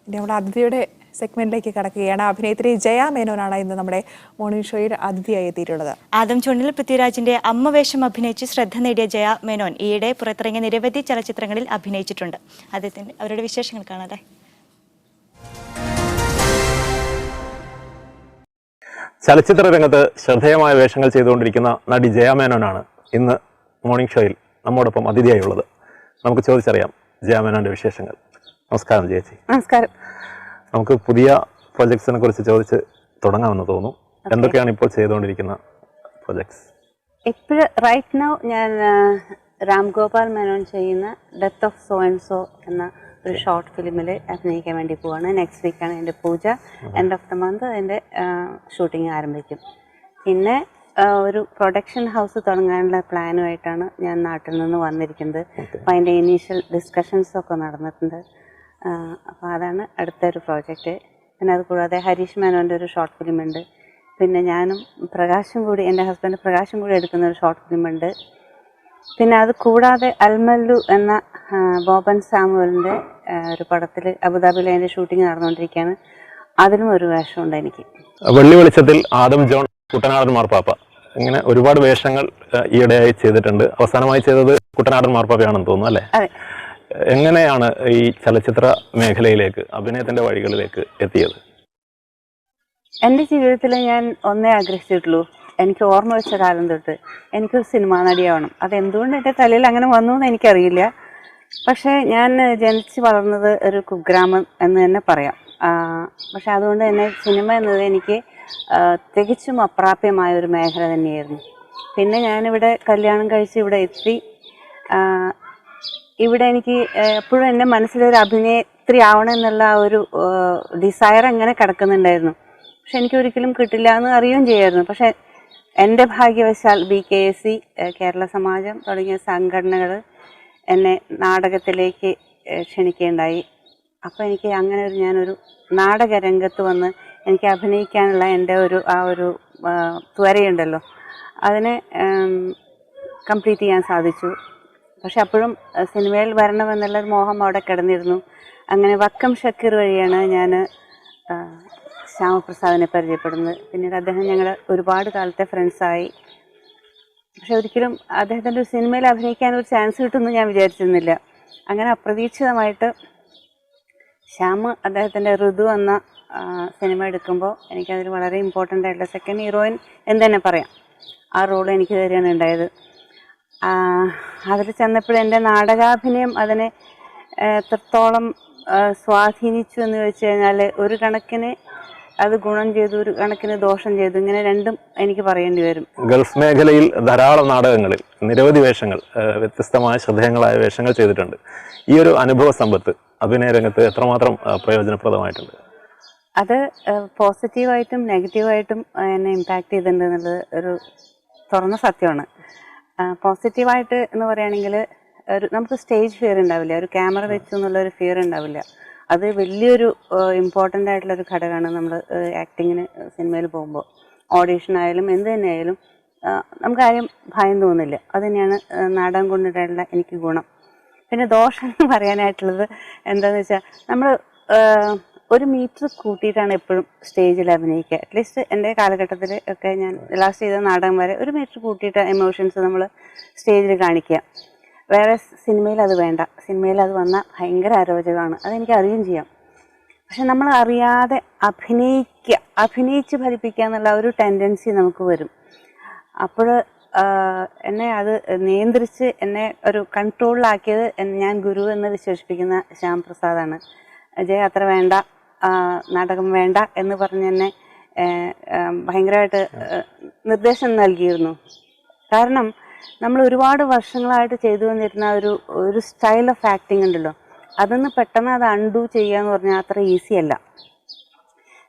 ഇനി നമ്മൾ അതിഥിയുടെ സെഗ്മെന്റിലേക്ക് കടക്കുകയാണ്. അഭിനേത്രി ജയ മേനോനാണ് ഇന്ന് നമ്മുടെ മോർണിംഗ് ഷോയിൽ അതിഥിയായി എത്തിയിട്ടുള്ളത്. ആദം ചുണ്ടിൽ പൃഥ്വിരാജിന്റെ അമ്മ വേഷം അഭിനയിച്ച് ശ്രദ്ധ നേടിയ ജയ മേനോൻ ഈയിടെ പുറത്തിറങ്ങിയ നിരവധി ചലച്ചിത്രങ്ങളിൽ അഭിനയിച്ചിട്ടുണ്ട്. അദ്ദേഹത്തിന്റെ അവരുടെ വിശേഷങ്ങൾ കാണാതെ. ചലച്ചിത്ര രംഗത്ത് ശ്രദ്ധേയമായ വേഷങ്ങൾ ചെയ്തുകൊണ്ടിരിക്കുന്ന നടി ജയ മേനോനാണ് ഇന്ന് മോർണിംഗ് ഷോയിൽ നമ്മോടൊപ്പം അതിഥിയായുള്ളത്. നമുക്ക് ചോദിച്ചറിയാം ജയ മേനോന്റെ വിശേഷങ്ങൾ. നമസ്കാരം ചേച്ചി. നമസ്കാരം. നമുക്ക് പുതിയ പ്രൊജക്ട്സിനെ കുറിച്ച് ചോദിച്ച് തുടങ്ങാമെന്ന് തോന്നുന്നു. എന്തൊക്കെയാണ് ഇപ്പോൾ ചെയ്തുകൊണ്ടിരിക്കുന്ന പ്രൊജക്ട്സ്? ഇപ്പോൾ റൈറ്റ് നൗ ഞാൻ രാം ഗോപാൽ മേനോൻ ചെയ്യുന്ന death of so and so എന്ന ഒരു ഷോർട്ട് ഫിലിമിൽ അഭിനയിക്കാൻ വേണ്ടി പോവാണ്. നെക്സ്റ്റ് വീക്കാണ് എൻ്റെ പൂജ. എൻഡ് ഓഫ് ദ മന്ത് അതിൻ്റെ ഷൂട്ടിംഗ് ആരംഭിക്കും. പിന്നെ ഒരു പ്രൊഡക്ഷൻ ഹൗസ് തുടങ്ങാനുള്ള പ്ലാനുമായിട്ടാണ് ഞാൻ നാട്ടിൽ നിന്ന് വന്നിരിക്കുന്നത്. അപ്പോൾ അതിൻ്റെ ഇനീഷ്യൽ ഡിസ്കഷൻസൊക്കെ നടന്നിട്ടുണ്ട്. അപ്പോൾ അതാണ് അടുത്തൊരു പ്രോജക്റ്റ്. പിന്നെ അതുകൂടാതെ ഹരീഷ് മേനോൻ്റെ ഒരു ഷോർട്ട് ഫിലിമുണ്ട്. പിന്നെ ഞാനും പ്രകാശും കൂടി, എൻ്റെ ഹസ്ബൻഡ് പ്രകാശും കൂടി എടുക്കുന്ന ഒരു ഷോർട്ട് ഫിലിമുണ്ട്. പിന്നെ അത് കൂടാതെ അൽമല്ലു എന്ന ബോബൻ സാമുവലിൻ്റെ ഒരു പടത്തിൽ അബുദാബിയിൽ അതിൻ്റെ ഷൂട്ടിംഗ് നടന്നുകൊണ്ടിരിക്കുകയാണ്. അതിനും ഒരു വേഷമുണ്ട് എനിക്ക്. വെള്ളി വെളിച്ചത്തിൽ ആദം ജോൺ, കുട്ടനാടൻ മാർപ്പാപ്പ, ഇങ്ങനെ ഒരുപാട് വേഷങ്ങൾ ഈയിടെയായി ചെയ്തിട്ടുണ്ട്. അവസാനമായി ചെയ്തത് കുട്ടനാടൻ മാർപ്പാപ്പയാണെന്ന് തോന്നുന്നു, അല്ലേ? അതെ. എങ്ങനെയാണ് ഈ ചലച്ചിത്ര മേഖലയിലേക്ക്, അഭിനയത്തിന്റെ വഴികളിലേക്ക് എത്തിയത്? എൻ്റെ ജീവിതത്തിൽ ഞാൻ ഒന്നേ ആഗ്രഹിച്ചിട്ടുള്ളൂ. എനിക്ക് ഓർമ്മ വെച്ച കാലം തൊട്ട് എനിക്കൊരു സിനിമാ നടിയാവണം. അതെന്തുകൊണ്ട് എൻ്റെ തലയിൽ അങ്ങനെ വന്നു എന്ന് എനിക്കറിയില്ല. പക്ഷേ ഞാൻ ജനിച്ച് വളർന്നത് ഒരു കുഗ്രാമം എന്ന് തന്നെ പറയാം. പക്ഷെ അതുകൊണ്ട് തന്നെ സിനിമ എന്നത് എനിക്ക് തികച്ചും അപ്രാപ്യമായ ഒരു മേഖല തന്നെയായിരുന്നു. പിന്നെ ഞാനിവിടെ കല്യാണം കഴിച്ച് ഇവിടെ എത്തി. ഇവിടെ എനിക്ക് എപ്പോഴും എൻ്റെ മനസ്സിലൊരു അഭിനേത്രി ആവണം എന്നുള്ള ഒരു ഡിസയർ അങ്ങനെ കിടക്കുന്നുണ്ടായിരുന്നു. പക്ഷെ എനിക്കൊരിക്കലും കിട്ടില്ല എന്ന് അറിയുകയും ചെയ്യായിരുന്നു. പക്ഷെ എൻ്റെ ഭാഗ്യവശാൽ BKSC, കേരള സമാജം തുടങ്ങിയ സംഘടനകൾ എന്നെ നാടകത്തിലേക്ക് ക്ഷണിക്കുകയുണ്ടായി. അപ്പോൾ എനിക്ക് അങ്ങനെ ഞാനൊരു നാടകരംഗത്ത് വന്ന് എനിക്ക് അഭിനയിക്കാനുള്ള എൻ്റെ ഒരു ത്വരയുണ്ടല്ലോ, അതിനെ കംപ്ലീറ്റ് ചെയ്യാൻ സാധിച്ചു. പക്ഷെ അപ്പോഴും സിനിമയിൽ വരണമെന്നുള്ളൊരു മോഹം അവിടെ കിടന്നിരുന്നു. അങ്ങനെ വക്കം ഷക്കീർ വഴിയാണ് ഞാൻ ശ്യാമപ്രസാദിനെ പരിചയപ്പെടുന്നത്. പിന്നീട് അദ്ദേഹം ഞങ്ങൾ ഒരുപാട് കാലത്തെ ഫ്രണ്ട്സായി. പക്ഷെ ഒരിക്കലും അദ്ദേഹത്തിൻ്റെ ഒരു സിനിമയിൽ അഭിനയിക്കാൻ ഒരു ചാൻസ് കിട്ടുമെന്ന് ഞാൻ വിചാരിച്ചിരുന്നില്ല. അങ്ങനെ അപ്രതീക്ഷിതമായിട്ട് ശ്യാമ് അദ്ദേഹത്തിൻ്റെ ഋതു എന്ന സിനിമ എടുക്കുമ്പോൾ എനിക്കതിൽ വളരെ ഇമ്പോർട്ടൻ്റ് ആയിട്ടുള്ള സെക്കൻഡ് ഹീറോയിൻ എന്ന് തന്നെ പറയാം, ആ റോൾ എനിക്ക് തരികയാണ് ഉണ്ടായത്. അതിൽ ചെന്നപ്പോൾ എൻ്റെ നാടകാഭിനയം അതിനെ എത്രത്തോളം സ്വാധീനിച്ചു എന്ന് ചോദിച്ചു കഴിഞ്ഞാൽ, ഒരു കണക്കിന് അത് ഗുണം ചെയ്തു, ഒരു കണക്കിന് ദോഷം ചെയ്തു. ഇങ്ങനെ രണ്ടും എനിക്ക് പറയേണ്ടി വരും. ഗൾഫ് മേഖലയിൽ ധാരാളം നാടകങ്ങളിൽ നിരവധി വേഷങ്ങൾ, വ്യത്യസ്തമായ ശ്രദ്ധേയങ്ങളായ വേഷങ്ങൾ ചെയ്തിട്ടുണ്ട്. ഈ ഒരു അനുഭവ സമ്പത്ത് അഭിനയ രംഗത്ത് എത്രമാത്രം പ്രയോജനപ്രദമായിട്ടുണ്ട്? അത് പോസിറ്റീവായിട്ടും നെഗറ്റീവായിട്ടും എന്നെ ഇമ്പാക്റ്റ് ചെയ്തിട്ടുണ്ട് എന്നുള്ളത് ഒരു തുറന്ന സത്യമാണ്. പോസിറ്റീവായിട്ട് എന്ന് പറയുകയാണെങ്കിൽ നമുക്ക് സ്റ്റേജ് ഫിയർ ഉണ്ടാവില്ല, ഒരു ക്യാമറ വെച്ചു എന്നുള്ളൊരു ഫിയർ ഉണ്ടാവില്ല. അത് വലിയൊരു ഇമ്പോർട്ടൻ്റ് ആയിട്ടുള്ളൊരു ഘടകമാണ് നമ്മൾ ആക്ടിങ്ങിന് സിനിമയിൽ പോകുമ്പോൾ. ഓഡീഷനായാലും എന്ത് തന്നെയായാലും നമുക്ക് ആരും ഭയം തോന്നില്ല. അത് തന്നെയാണ് നാടകം കൊണ്ടിട്ടുള്ള എനിക്ക് ഗുണം. പിന്നെ ദോഷം എന്ന് പറയാനായിട്ടുള്ളത് എന്താണെന്ന് വെച്ചാൽ, നമ്മൾ 1 മീറ്റർ കൂട്ടിയിട്ടാണ് എപ്പോഴും സ്റ്റേജിൽ അഭിനയിക്കുക. അറ്റ്ലീസ്റ്റ് എൻ്റെ കാലഘട്ടത്തിൽ ഒക്കെ ഞാൻ ലാസ്റ്റ് ചെയ്ത നാടകം വരെ 1 മീറ്റർ കൂട്ടിയിട്ട് എമോഷൻസ് നമ്മൾ സ്റ്റേജിൽ കാണിക്കുക. വേറെ സിനിമയിൽ അത് വേണ്ട. സിനിമയിൽ അത് വന്നാൽ ഭയങ്കര അരോചകമാണ്, അതെനിക്ക് അറിയുകയും ചെയ്യാം. പക്ഷെ നമ്മൾ അറിയാതെ അഭിനയിച്ച് ഫലിപ്പിക്കുക എന്നുള്ള ഒരു ടെൻഡൻസി നമുക്ക് വരും. അപ്പോൾ എന്നെ അത് നിയന്ത്രിച്ച് എന്നെ ഒരു കൺട്രോളിലാക്കിയത് ഞാൻ ഗുരു എന്ന് വിശേഷിപ്പിക്കുന്ന ശ്യാം പ്രസാദാണ്. ജയ അത്ര വേണ്ട, നാടകം വേണ്ട എന്ന് പറഞ്ഞ് എന്നെ ഭയങ്കരമായിട്ട് നിർദ്ദേശം നൽകിയിരുന്നു. കാരണം നമ്മൾ ഒരുപാട് വർഷങ്ങളായിട്ട് ചെയ്തു വന്നിരുന്ന ഒരു സ്റ്റൈൽ ഓഫ് ആക്ടിങ് ഉണ്ടല്ലോ, അതൊന്ന് പെട്ടെന്ന് അത് അൺഡു ചെയ്യുക എന്ന് പറഞ്ഞാൽ അത്ര ഈസി അല്ല.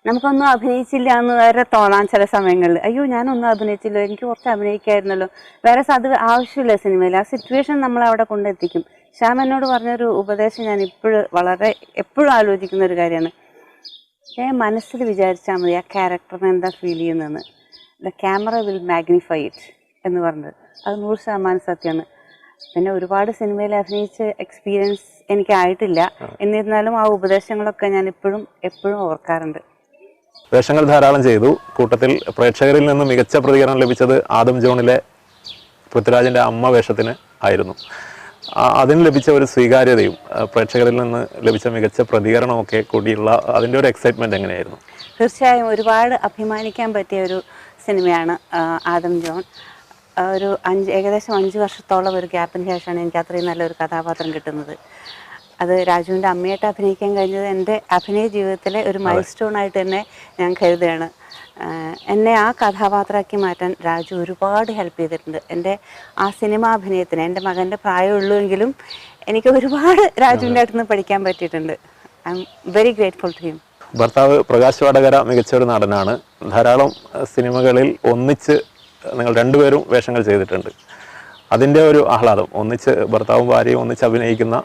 നമുക്കൊന്നും അഭിനയിച്ചില്ല എന്ന് വരെ തോന്നാൻ ചില സമയങ്ങളിൽ. അയ്യോ, ഞാനൊന്നും അഭിനയിച്ചില്ല, എനിക്ക് കുറച്ച് അഭിനയിക്കായിരുന്നല്ലോ. വേറെ അത് ആവശ്യമില്ല സിനിമയിൽ. ആ സിറ്റുവേഷൻ നമ്മളവിടെ കൊണ്ടെത്തിക്കും. ശ്യാം എന്നോട് പറഞ്ഞൊരു ഉപദേശം ഞാൻ എപ്പോഴും ആലോചിക്കുന്ന ഒരു കാര്യമാണ്. മനസ്സിൽ വിചാരിച്ചാൽ മതി ആ ക്യാരക്ടറിന് എന്താ ഫീൽ ചെയ്യുന്നതെന്ന്. The camera will magnify it എന്ന് പറഞ്ഞത് അത് 100% സത്യമാണ്. പിന്നെ ഒരുപാട് സിനിമയിൽ അഭിനയിച്ച എക്സ്പീരിയൻസ് എനിക്കായിട്ടില്ല. എന്നിരുന്നാലും ആ ഉപദേശങ്ങളൊക്കെ ഞാൻ എപ്പോഴും ഓർക്കാറുണ്ട്. വേഷങ്ങൾ ധാരാളം ചെയ്തു. കൂട്ടത്തിൽ പ്രേക്ഷകരിൽ നിന്ന് മികച്ച പ്രതികരണം ലഭിച്ചത് ആദം ജോണിലെ പൃഥ്വിരാജിൻ്റെ അമ്മ വേഷത്തിന് ആയിരുന്നു. അതിന് ലഭിച്ച ഒരു സ്വീകാര്യതയും പ്രേക്ഷകരിൽ നിന്ന് ലഭിച്ച മികച്ച പ്രതികരണമൊക്കെ കൂടിയുള്ള അതിൻ്റെ ഒരു എക്സൈറ്റ്മെൻറ്റ് എങ്ങനെയായിരുന്നു? തീർച്ചയായും ഒരുപാട് അഭിമാനിക്കാൻ പറ്റിയ ഒരു സിനിമയാണ് ആദം ജോൺ. ഏകദേശം 5 വർഷത്തോളം ഒരു ഗ്യാപ്പിന് ശേഷമാണ് എനിക്ക് അത്രയും നല്ലൊരു കഥാപാത്രം കിട്ടുന്നത്. അത് രാജുവിൻ്റെ അമ്മയായിട്ട് അഭിനയിക്കാൻ കഴിഞ്ഞത് എൻ്റെ അഭിനയ ജീവിതത്തിലെ ഒരു മൈൽ സ്റ്റോൺ ആയിട്ട് തന്നെ ഞാൻ കരുതുകയാണ്. എന്നെ ആ കഥാപാത്രമാക്കി മാറ്റാൻ രാജു ഒരുപാട് ഹെൽപ്പ് ചെയ്തിട്ടുണ്ട്. എൻ്റെ ആ സിനിമാ അഭിനയത്തിന് എൻ്റെ മകൻ്റെ പ്രായമുള്ളൂവെങ്കിലും എനിക്ക് ഒരുപാട് രാജുവിൻ്റെ അടുത്ത് നിന്ന് പഠിക്കാൻ പറ്റിയിട്ടുണ്ട്. I am very grateful to him. ഭർത്താവ് പ്രകാശ് വടകര മികച്ച ഒരു നടനാണ്. ധാരാളം സിനിമകളിൽ ഒന്നിച്ച് നിങ്ങൾ രണ്ടുപേരും വേഷങ്ങൾ ചെയ്തിട്ടുണ്ട്. അതിൻ്റെ ഒരു ആഹ്ലാദം, ഒന്നിച്ച് ഭർത്താവും ഭാര്യയും ഒന്നിച്ച് അഭിനയിക്കുന്ന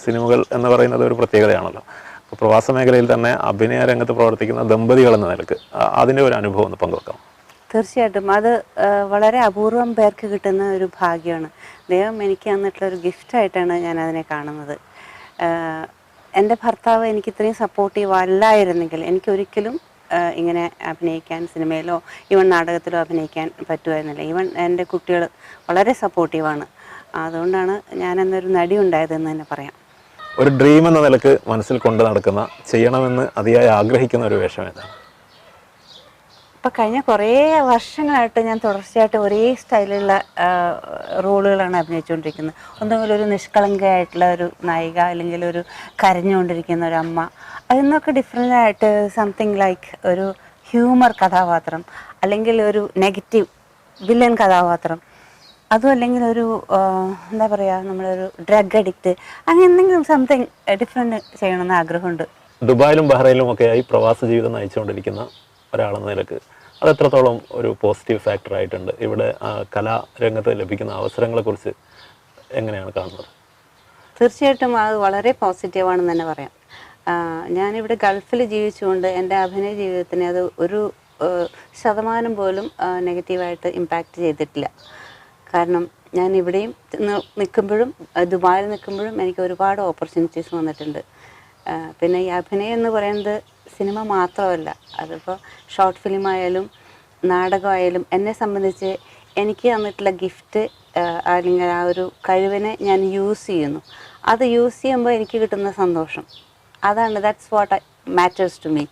സിനിമകൾ എന്ന് പറയുന്നത് ഒരു പ്രത്യേകതയാണല്ലോ. അപ്പോൾ പ്രവാസ മേഖലയിൽ തന്നെ അഭിനയ രംഗത്ത് പ്രവർത്തിക്കുന്ന ദമ്പതികൾ എന്ന നിലക്ക് അതിൻ്റെ ഒരു അനുഭവം ഒന്ന് പങ്കുവെക്കാം. തീർച്ചയായിട്ടും അത് വളരെ അപൂർവം പേർക്ക് കിട്ടുന്ന ഒരു ഭാഗ്യമാണ്. ദൈവം എനിക്ക് തന്നിട്ടുള്ള ഒരു ഗിഫ്റ്റായിട്ടാണ് ഞാൻ അതിനെ കാണുന്നത്. എൻ്റെ ഭർത്താവ് എനിക്ക് ഇത്രയും സപ്പോർട്ടീവ് അല്ലായിരുന്നെങ്കിൽ എനിക്കൊരിക്കലും ഇങ്ങനെ അഭിനയിക്കാൻ, സിനിമയിലോ ഈവൻ നാടകത്തിലോ അഭിനയിക്കാൻ പറ്റുമായിരുന്നില്ല. ഈവൻ എൻ്റെ കുട്ടികൾ വളരെ സപ്പോർട്ടീവാണ്. അതുകൊണ്ടാണ് ഞാനെന്നൊരു നടി ഉണ്ടായതെന്ന് തന്നെ പറയാം. ഒരു ഡ്രീം എന്ന നിലക്ക് മനസ്സിൽ കൊണ്ട് നടക്കുന്ന, ചെയ്യണമെന്ന് അതിയായി ആഗ്രഹിക്കുന്ന ഒരു വേഷം ഏതാണ്? ഇപ്പം കഴിഞ്ഞ കുറേ വർഷങ്ങളായിട്ട് ഞാൻ തുടർച്ചയായിട്ട് ഒരേ സ്റ്റൈലിലുള്ള റോളുകളാണ് അഭിനയിച്ചുകൊണ്ടിരിക്കുന്നത്. ഒന്നുകിൽ ഒരു നിഷ്കളങ്കയായിട്ടുള്ള ഒരു നായിക, അല്ലെങ്കിൽ ഒരു കരഞ്ഞുകൊണ്ടിരിക്കുന്ന ഒരു അമ്മ. അതിൽ നിന്നൊക്കെ ഡിഫറെൻ്റ് ആയിട്ട് സംതിങ് ലൈക്ക് ഒരു ഹ്യൂമർ കഥാപാത്രം, അല്ലെങ്കിൽ ഒരു നെഗറ്റീവ് വില്ലൻ കഥാപാത്രം, അതും അല്ലെങ്കിൽ ഒരു എന്താ പറയുക, നമ്മളൊരു ഡ്രഗ് അഡിക്റ്റ്, അങ്ങനെ എന്തെങ്കിലും സംതിങ് ഡിഫറെൻറ്റ് ചെയ്യണമെന്ന് ആഗ്രഹമുണ്ട്. ദുബായിലും ബഹ്റൈനിലും ഒക്കെയായി പ്രവാസ ജീവിതം നയിച്ചുകൊണ്ടിരിക്കുന്ന ഒരാളെന്ന നിലക്ക് അത് എത്രത്തോളം ഒരു പോസിറ്റീവ് ഫാക്ടർ ആയിട്ടുണ്ട്? ഇവിടെ കലാരംഗത്ത് ലഭിക്കുന്ന അവസരങ്ങളെക്കുറിച്ച് എങ്ങനെയാണ് കാണുന്നത്? തീർച്ചയായിട്ടും അത് വളരെ പോസിറ്റീവാണെന്ന് തന്നെ പറയാം. ഞാനിവിടെ ഗൾഫിൽ ജീവിച്ചുകൊണ്ട് എൻ്റെ അഭിനയ ജീവിതത്തിനെ അത് ഒരു ശതമാനം പോലും നെഗറ്റീവായിട്ട് ഇമ്പാക്റ്റ് ചെയ്തിട്ടില്ല. കാരണം ഞാൻ ഇവിടെയും നിൽക്കുമ്പോഴും ദുബായിൽ നിൽക്കുമ്പോഴും എനിക്ക് ഒരുപാട് ഓപ്പർച്യൂണിറ്റീസ് വന്നിട്ടുണ്ട്. പിന്നെ ഈ അഭിനയം എന്ന് പറയുന്നത് സിനിമ മാത്രമല്ല, അതിപ്പോൾ ഷോർട്ട് ഫിലിമായാലും നാടകമായാലും എന്നെ സംബന്ധിച്ച് എനിക്ക് തന്നിട്ടുള്ള ഗിഫ്റ്റ് അല്ലെങ്കിൽ ആ ഒരു കഴിവിനെ ഞാൻ യൂസ് ചെയ്യുന്നു. അത് യൂസ് ചെയ്യുമ്പോൾ എനിക്ക് കിട്ടുന്ന സന്തോഷം അതാണ്, that's what matters to me.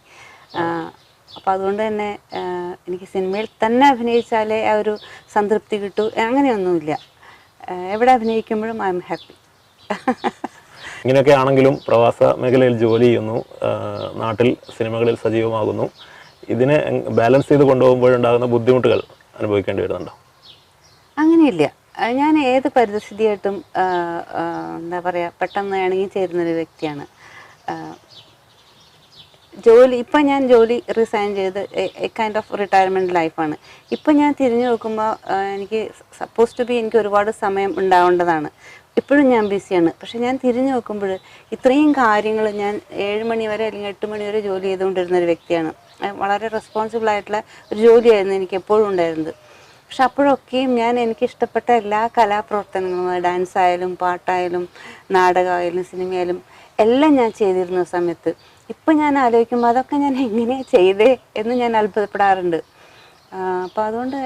അപ്പോൾ അതുകൊണ്ട് തന്നെ എനിക്ക് സിനിമയിൽ തന്നെ അഭിനയിച്ചാലേ ആ ഒരു സംതൃപ്തി കിട്ടൂ, അങ്ങനെയൊന്നുമില്ല. എവിടെ അഭിനയിക്കുമ്പോഴും ഐ എം ഹാപ്പി. ഇങ്ങനെയൊക്കെ ആണെങ്കിലും പ്രവാസ മേഖലയിൽ ജോലി ചെയ്യുന്നു, നാട്ടിൽ സിനിമകളിൽ സജീവമാകുന്നു. ഇതിനെ ബാലൻസ് ചെയ്ത് കൊണ്ടുപോകുമ്പോഴുണ്ടാകുന്ന ബുദ്ധിമുട്ടുകൾ അനുഭവിക്കേണ്ടി വരുന്നുണ്ടോ? അങ്ങനെയില്ല. ഞാൻ ഏത് പരിസ്ഥിതിയായിട്ടും എന്താ പറയുക, പെട്ടെന്ന് ഇണങ്ങി ചേരുന്നൊരു വ്യക്തിയാണ്. ഇപ്പം ഞാൻ ജോലി റിസൈൻ ചെയ്ത് കൈൻഡ് ഓഫ് റിട്ടയർമെൻറ്റ് ലൈഫാണ്. ഇപ്പം ഞാൻ തിരിഞ്ഞു നോക്കുമ്പോൾ എനിക്ക് സപ്പോസ് ടു ബി എനിക്ക് ഒരുപാട് സമയം ഉണ്ടാവേണ്ടതാണ്. ഇപ്പോഴും ഞാൻ ബിസിയാണ്. പക്ഷെ ഞാൻ തിരിഞ്ഞു നോക്കുമ്പോൾ ഇത്രയും കാര്യങ്ങൾ ഞാൻ 7 മണി വരെ അല്ലെങ്കിൽ 8 മണി വരെ ജോലി ചെയ്തുകൊണ്ടിരുന്ന ഒരു വ്യക്തിയാണ്. വളരെ റെസ്പോൺസിബിൾ ആയിട്ടുള്ള ഒരു ജോലിയായിരുന്നു എനിക്ക് എപ്പോഴും ഉണ്ടായിരുന്നത്. പക്ഷെ അപ്പോഴൊക്കെയും ഞാൻ എനിക്കിഷ്ടപ്പെട്ട എല്ലാ കലാപ്രവർത്തനങ്ങളും, ഡാൻസ് ആയാലും പാട്ടായാലും നാടകമായാലും സിനിമയായാലും എല്ലാം ഞാൻ ചെയ്തിരുന്ന സമയത്ത് ഇപ്പം ഞാൻ ആലോചിക്കുമ്പോൾ അതൊക്കെ ഞാൻ എങ്ങനെയാണ് ചെയ്തേ എന്ന് ഞാൻ അത്ഭുതപ്പെടാറുണ്ട്. അപ്പോൾ അതുകൊണ്ട്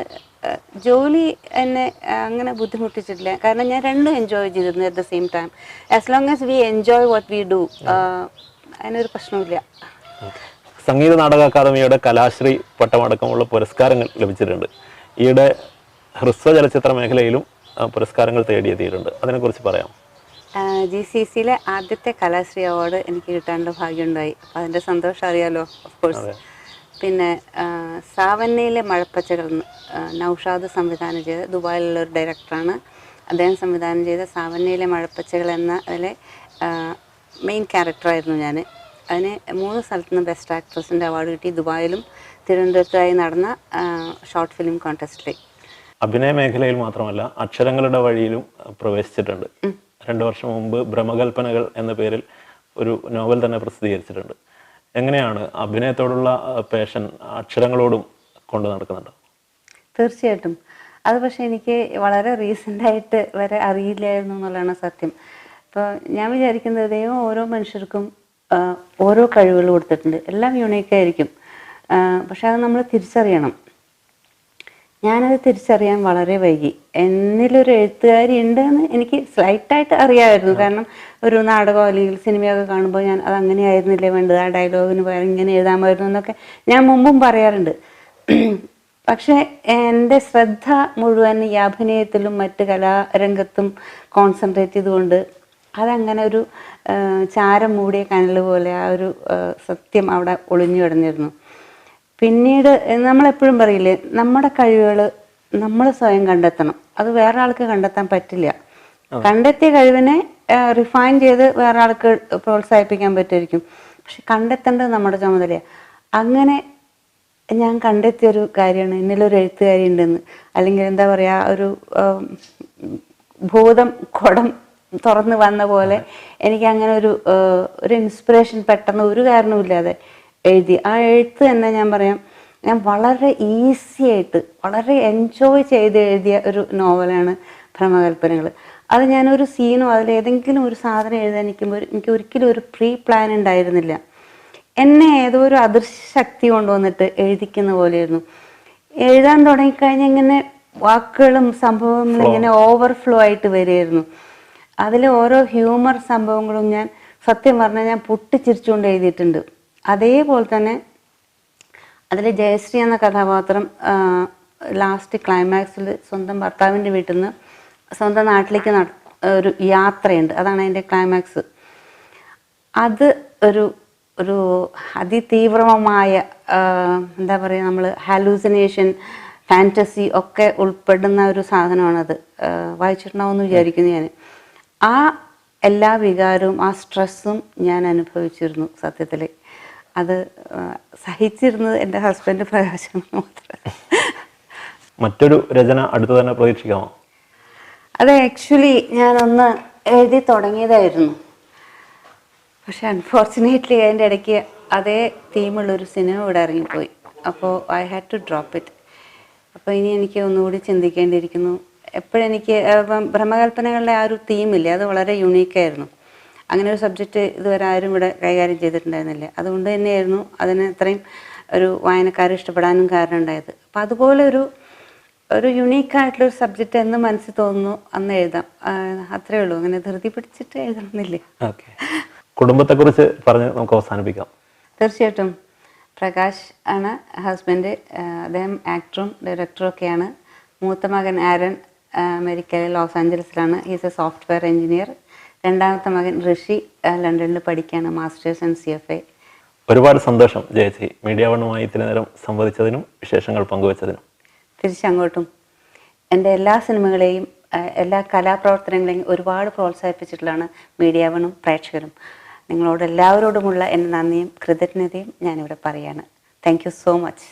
ജോലി എന്നെ അങ്ങനെ ബുദ്ധിമുട്ടിച്ചിട്ടില്ല. കാരണം ഞാൻ രണ്ടും എൻജോയ് ചെയ്തിരുന്നു at the same time. As long as we enjoy what we do, അതിനൊരു പ്രശ്നമില്ല. സംഗീത നാടക അക്കാദമിയുടെ കലാശ്രീ പട്ടമടക്കമുള്ള പുരസ്കാരങ്ങൾ ലഭിച്ചിട്ടുണ്ട്. ഈയിടെ ഹ്രസ്വ ചലച്ചിത്ര മേഖലയിലും പുരസ്കാരങ്ങൾ തേടിയെത്തിയിട്ടുണ്ട്. അതിനെക്കുറിച്ച് പറയാം. GCCയിലെ ആദ്യത്തെ കലാശ്രീ അവാർഡ് എനിക്ക് കിട്ടാനുള്ള ഭാഗ്യമുണ്ടായി. അപ്പോൾ അതിൻ്റെ സന്തോഷം അറിയാലോ, ഓഫ് കോഴ്സ്. പിന്നെ സാവന്നയിലെ മഴപ്പച്ചകൾ നൗഷാദ് സംവിധാനം ചെയ്ത, ദുബായിലുള്ള ഒരു ഡയറക്ടറാണ് അദ്ദേഹം സംവിധാനം ചെയ്ത സാവന്നയിലെ മഴപ്പച്ചകൾ എന്ന അതിലെ മെയിൻ ക്യാരക്ടറായിരുന്നു ഞാൻ. അതിന് 3 സ്ഥലത്തു നിന്ന് ബെസ്റ്റ് ആക്ട്രസിൻ്റെ അവാർഡ് കിട്ടി. ദുബായിലും തിരുവനന്തപുരത്തായി നടന്ന ഷോർട്ട് ഫിലിം കോൺടെസ്റ്റിൽ. അഭിനയ മേഖലയിൽ മാത്രമല്ല അക്ഷരങ്ങളുടെ വഴിയിലും പ്രവേശിച്ചിട്ടുണ്ട്. 2 വർഷം മുമ്പ് ഭ്രമകൽപ്പനകൾ എന്ന പേരിൽ ഒരു നോവൽ തന്നെ പ്രസിദ്ധീകരിച്ചിട്ടുണ്ട്. എങ്ങനെയാണ് അഭിനയത്തോടുള്ള പാഷൻ അക്ഷരങ്ങളോടും കൊണ്ട് നടക്കുന്നുണ്ട്? തീർച്ചയായിട്ടും അത് പക്ഷേ എനിക്ക് വളരെ റീസെൻ്റായിട്ട് വരെ അറിയില്ലായിരുന്നു എന്നുള്ളതാണ് സത്യം. ഇപ്പോൾ ഞാൻ വിചാരിക്കുന്നത് ദൈവം ഓരോ മനുഷ്യർക്കും ഓരോ കഴിവുകൾ കൊടുത്തിട്ടുണ്ട്. എല്ലാം യൂണീക്കായിരിക്കും. പക്ഷെ അത് നമ്മൾ തിരിച്ചറിയണം. ഞാനത് തിരിച്ചറിയാൻ വളരെ വൈകി. എന്നിലൊരു എഴുത്തുകാരി ഉണ്ടെന്ന് എനിക്ക് സ്ലൈറ്റായിട്ട് അറിയാമായിരുന്നു. കാരണം ഒരു നാടകമോ അല്ലെങ്കിൽ സിനിമയൊക്കെ കാണുമ്പോൾ ഞാൻ അത് അങ്ങനെ ആയിരുന്നില്ലേ വേണ്ടത്, ആ ഡയലോഗിന് പകരം ഇങ്ങനെ എഴുതാമായിരുന്നു എന്നൊക്കെ ഞാൻ മുമ്പും പറയാറുണ്ട്. പക്ഷേ എൻ്റെ ശ്രദ്ധ മുഴുവൻ ഈ അഭിനയത്തിലും മറ്റ് കലാരംഗത്തും കോൺസെൻട്രേറ്റ് ചെയ്തുകൊണ്ട് അതങ്ങനെ ഒരു ചാരം മൂടിയ കനൽ പോലെ ആ ഒരു സത്യം അവിടെ ഒളിഞ്ഞു കിടന്നിരുന്നു. പിന്നീട് നമ്മളെപ്പോഴും പറയില്ലേ, നമ്മുടെ കഴിവുകൾ നമ്മൾ സ്വയം കണ്ടെത്തണം. അത് വേറെ ആൾക്ക് കണ്ടെത്താൻ പറ്റില്ല. കണ്ടെത്തിയ കഴിവിനെ റിഫൈൻ ചെയ്ത് വേറെ ആൾക്ക് പ്രോത്സാഹിപ്പിക്കാൻ പറ്റുമായിരിക്കും. പക്ഷെ കണ്ടെത്തേണ്ടത് നമ്മുടെ ചുമതലയാണ്. അങ്ങനെ ഞാൻ കണ്ടെത്തിയൊരു കാര്യമാണ് എന്നിലൊരു എഴുത്തുകാരി ഉണ്ടെന്ന്. അല്ലെങ്കിൽ എന്താ പറയുക, ഒരു ഭൂതം കുടം തുറന്ന് വന്ന പോലെ എനിക്ക് അങ്ങനെ ഒരു ഇൻസ്പിറേഷൻ പെട്ടെന്ന് ഒരു കാരണവുമില്ലാതെ എഴുതി. ആ എഴുത്ത് തന്നെ ഞാൻ പറയാം, ഞാൻ വളരെ ഈസി ആയിട്ട് വളരെ എൻജോയ് ചെയ്ത് എഴുതിയ ഒരു നോവലാണ് ഭ്രമകൽപ്പനകൾ. അത് ഞാനൊരു സീനോ അതിലേതെങ്കിലും ഒരു സാധനം എഴുതാൻ നിൽക്കുമ്പോൾ എനിക്ക് ഒരിക്കലും ഒരു പ്രീ പ്ലാൻ ഉണ്ടായിരുന്നില്ല. എന്നെ ഏതോ ഒരു അദൃശ്യശക്തി കൊണ്ടുവന്നിട്ട് എഴുതിക്കുന്ന പോലെയായിരുന്നു. എഴുതാൻ തുടങ്ങിക്കഴിഞ്ഞാൽ ഇങ്ങനെ വാക്കുകളും സംഭവങ്ങളും ഇങ്ങനെ ഓവർഫ്ലോ ആയിട്ട് വരികയായിരുന്നു. അതിൽ ഓരോ ഹ്യൂമർ സംഭവങ്ങളും ഞാൻ സത്യം പറഞ്ഞാൽ ഞാൻ പൊട്ടിച്ചിരിച്ചുകൊണ്ട് എഴുതിയിട്ടുണ്ട്. അതേപോലെ തന്നെ അതിൽ ജയശ്രീ എന്ന കഥാപാത്രം ലാസ്റ്റ് ക്ലൈമാക്സിൽ സ്വന്തം ഭർത്താവിൻ്റെ വീട്ടിൽ നിന്ന് സ്വന്തം നാട്ടിലേക്ക് ഒരു യാത്രയുണ്ട്. അതാണ് അതിൻ്റെ ക്ലൈമാക്സ്. അത് ഒരു അതിതീവ്രമായ എന്താ പറയുക, നമ്മൾ ഹാലൂസിനേഷൻ ഫാൻറ്റസി ഒക്കെ ഉൾപ്പെടുന്ന ഒരു സാധനമാണത്. വായിച്ചിട്ടുണ്ടാവുമെന്ന് വിചാരിക്കുന്നു ഞാൻ. ആ എല്ലാ വികാരവും ആ സ്ട്രെസ്സും ഞാൻ അനുഭവിച്ചിരുന്നു സത്യത്തിൽ. അത് സഹിച്ചിരുന്നത് എൻ്റെ ഹസ്ബൻഡ് പ്രകാശം മാത്രം. മറ്റൊരു രചന അടുത്ത് തന്നെ പ്രതീക്ഷിക്കാമോ? അത് ആക്ച്വലി ഞാനൊന്ന് എഴുതി തുടങ്ങിയതായിരുന്നു. പക്ഷെ അൺഫോർച്ചുനേറ്റ്ലി അതിൻ്റെ ഇടയ്ക്ക് അതേ തീമുള്ളൊരു സിനിമ ഇവിടെ ഇറങ്ങിപ്പോയി. അപ്പോൾ I had to drop it. അപ്പോൾ ഇനി എനിക്ക് ഒന്നുകൂടി ചിന്തിക്കേണ്ടിയിരിക്കുന്നു. എപ്പോഴെനിക്ക് ഭ്രമകൽപ്പനകളുടെ ആ ഒരു തീമില്ലേ, അത് വളരെ യുണീക്കായിരുന്നു. അങ്ങനെ ഒരു സബ്ജക്റ്റ് ഇതുവരെ ആരും ഇവിടെ കൈകാര്യം ചെയ്തിട്ടുണ്ടായിരുന്നില്ല. അതുകൊണ്ട് തന്നെയായിരുന്നു അതിന് അത്രയും ഒരു വായനക്കാർ ഇഷ്ടപ്പെടാനും കാരണം ഉണ്ടായത്. അപ്പം അതുപോലെ ഒരു യുണീക്കായിട്ടുള്ളൊരു സബ്ജക്റ്റ് എന്ന് മനസ്സിൽ തോന്നുന്നു അന്ന് എഴുതാം. അത്രേ ഉള്ളൂ. അങ്ങനെ ധൃതി പിടിച്ചിട്ട് എഴുതണമെന്നില്ല. ഓക്കെ, കുടുംബത്തെക്കുറിച്ച് പറഞ്ഞ് നമുക്ക് അവസാനിപ്പിക്കാം. തീർച്ചയായിട്ടും പ്രകാശ് ആണ് ഹസ്ബൻഡ്. അദ്ദേഹം ആക്ടറും ഡയറക്ടറും ഒക്കെയാണ്. മൂത്ത മകൻ ആരൻ അമേരിക്കയിലെ ലോസ് ആഞ്ചലസിലാണ്. He's a software engineer. രണ്ടാമത്തെ മകൻ ഋഷി ലണ്ടനിൽ പഠിക്കുകയാണ്, മാസ്റ്റേഴ്സ് ആൻഡ് CFA. ഒരുപാട് സന്തോഷം ജയശ്രീ, മീഡിയ വണ്ണുമായി ഇത്തിരി നേരം സംവദിച്ചതിനും വിശേഷങ്ങൾ പങ്കുവച്ചതിനും. തിരിച്ചങ്ങോട്ടും എൻ്റെ എല്ലാ സിനിമകളെയും എല്ലാ കലാപ്രവർത്തനങ്ങളെയും ഒരുപാട് പ്രോത്സാഹിപ്പിച്ചിട്ടുള്ളതാണ് മീഡിയ വണ്ണും പ്രേക്ഷകരും. നിങ്ങളോട് എല്ലാവരോടുമുള്ള എൻ്റെ നന്ദിയും കൃതജ്ഞതയും ഞാനിവിടെ പറയാണ്. Thank you so much.